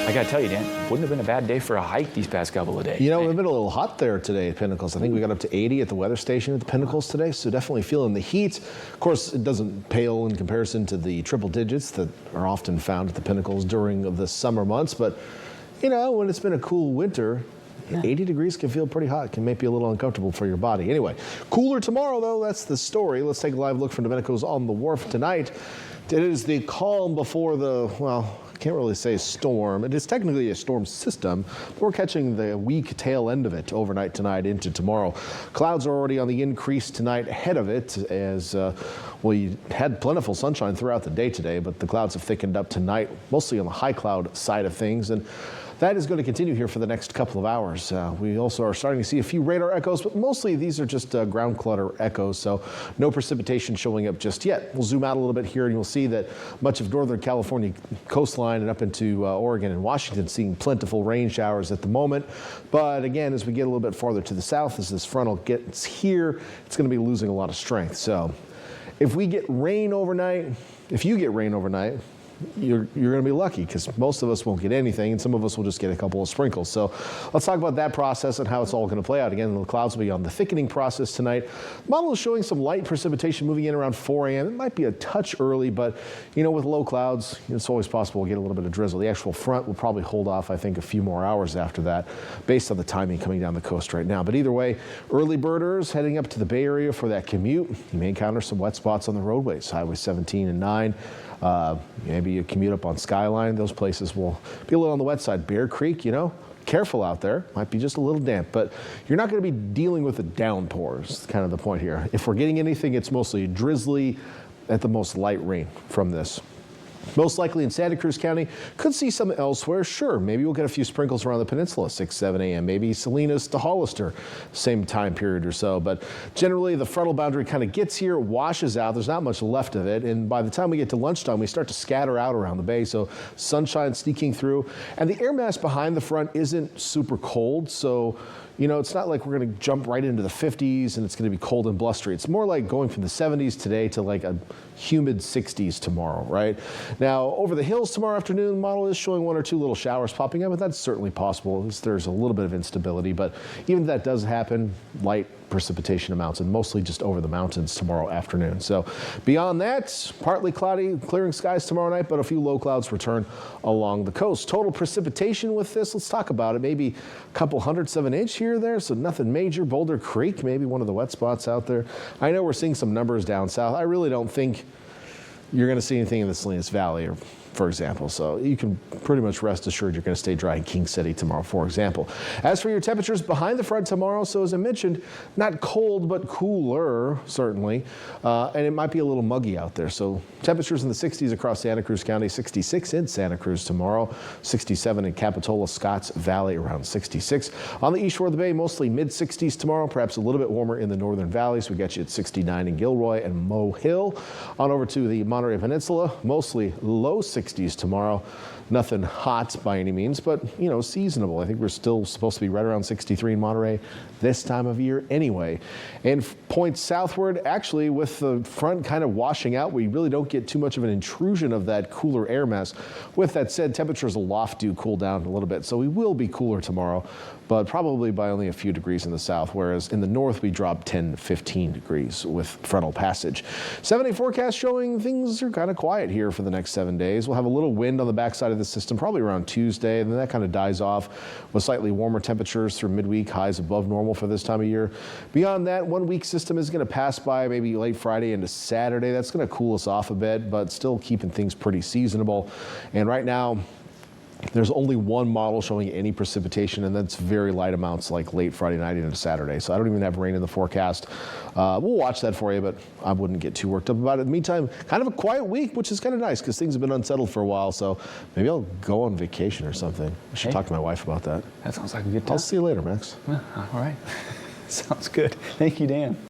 I got to tell you, Dan, wouldn't have been a bad day for a hike these past couple of days. You know, we've been a little hot there today at Pinnacles. I think we got up to 80 at the weather station at the Pinnacles today, so definitely feeling the heat. Of course, it doesn't pale in comparison to the triple digits that are often found at the Pinnacles during the summer months, but you know, when it's been a cool winter, 80 degrees can feel pretty hot, can make you a little uncomfortable for your body. Anyway, cooler tomorrow though, that's the story. Let's take a live look from Domenico's on the Wharf tonight. It is the calm before the, well, I can't really say storm. It is technically a storm system, but we're catching the weak tail end of it overnight tonight into tomorrow. Clouds are already on the increase tonight ahead of it as we had plentiful sunshine throughout the day today, but the clouds have thickened up tonight, mostly on the high cloud side of things. And that is going to continue here for the next couple of hours. We also are starting to see a few radar echoes, but mostly these are just ground clutter echoes, so no precipitation showing up just yet. We'll zoom out a little bit here and you'll see that much of Northern California coastline and up into Oregon and Washington seeing plentiful rain showers at the moment. But again, as we get a little bit farther to the south, as this frontal gets here, it's going to be losing a lot of strength. So if we get rain overnight, if you get rain overnight, you're going to be lucky because most of us won't get anything and some of us will just get a couple of sprinkles. So let's talk about that process and how it's all going to play out. Again, the clouds will be on the thickening process tonight. The model is showing some light precipitation moving in around 4 a.m. It might be a touch early, but you know, with low clouds, it's always possible we'll get a little bit of drizzle. The actual front will probably hold off, I think, a few more hours after that based on the timing coming down the coast right now. But either way, early birders heading up to the Bay Area for that commute. You may encounter some wet spots on the roadways, Highway 17 and 9. Maybe you commute up on Skyline. Those places will be a little on the wet side. Bear Creek, you know, careful out there. Might be just a little damp, but you're not going to be dealing with the downpours. Kind of the point here. If we're getting anything, it's mostly drizzly, at the most light rain from this. Most likely in Santa Cruz County. Could see some elsewhere. Sure, maybe we'll get a few sprinkles around the peninsula, 6, 7 a.m. Maybe Salinas to Hollister, same time period or so. But generally, the frontal boundary kind of gets here, washes out. There's not much left of it. And by the time we get to lunchtime, we start to scatter out around the bay. So sunshine sneaking through. And the air mass behind the front isn't super cold. So, you know, it's not like we're going to jump right into the 50s and it's going to be cold and blustery. It's more like going from the 70s today to like a humid 60s tomorrow, right? Now, over the hills tomorrow afternoon, the model is showing 1 or 2 little showers popping up, but that's certainly possible. There's a little bit of instability, but even if that does happen, light precipitation amounts and mostly just over the mountains tomorrow afternoon. So beyond that, partly cloudy, clearing skies tomorrow night, but a few low clouds return along the coast. Total precipitation with this, let's talk about it. Maybe a couple hundredths of an inch here or there, so nothing major. Boulder Creek, maybe one of the wet spots out there. I know we're seeing some numbers down south. I really don't think you're going to see anything in the Salinas Valley, or, for example. So you can pretty much rest assured you're going to stay dry in King City tomorrow, for example. As for your temperatures behind the front tomorrow, so as I mentioned, not cold, but cooler, certainly. And it might be a little muggy out there. So temperatures in the 60s across Santa Cruz County, 66 in Santa Cruz tomorrow, 67 in Capitola, Scotts Valley, around 66. On the east shore of the bay, mostly mid-60s tomorrow, perhaps a little bit warmer in the northern valleys. We got you at 69 in Gilroy and Moe Hill. On over to the Monterey Peninsula, mostly low 60s tomorrow. Nothing hot by any means, but, you know, seasonable. I think we're still supposed to be right around 63 in Monterey this time of year anyway. And points southward, actually, with the front kind of washing out, we really don't get too much of an intrusion of that cooler air mass. With that said, temperatures aloft do cool down a little bit, so we will be cooler tomorrow, but probably by only a few degrees in the south, whereas in the north we drop 10 to 15 degrees with frontal passage. 7-day forecast showing things are kind of quiet here for the next 7 days. We'll have a little wind on the backside of the system probably around Tuesday, and then that kind of dies off with slightly warmer temperatures through midweek, highs above normal for this time of year. Beyond that, 1 week system is going to pass by maybe late Friday into Saturday. That's going to cool us off a bit, but still keeping things pretty seasonable. And right now, there's only one model showing any precipitation, and that's very light amounts like late Friday night into Saturday. So I don't even have rain in the forecast. We'll watch that for you, but I wouldn't get too worked up about it. In the meantime, kind of a quiet week, which is kind of nice because things have been unsettled for a while. So maybe I'll go on vacation or something. I should talk to my wife about that. That sounds like a good time. I'll see you later, Max. All right. Sounds good. Thank you, Dan.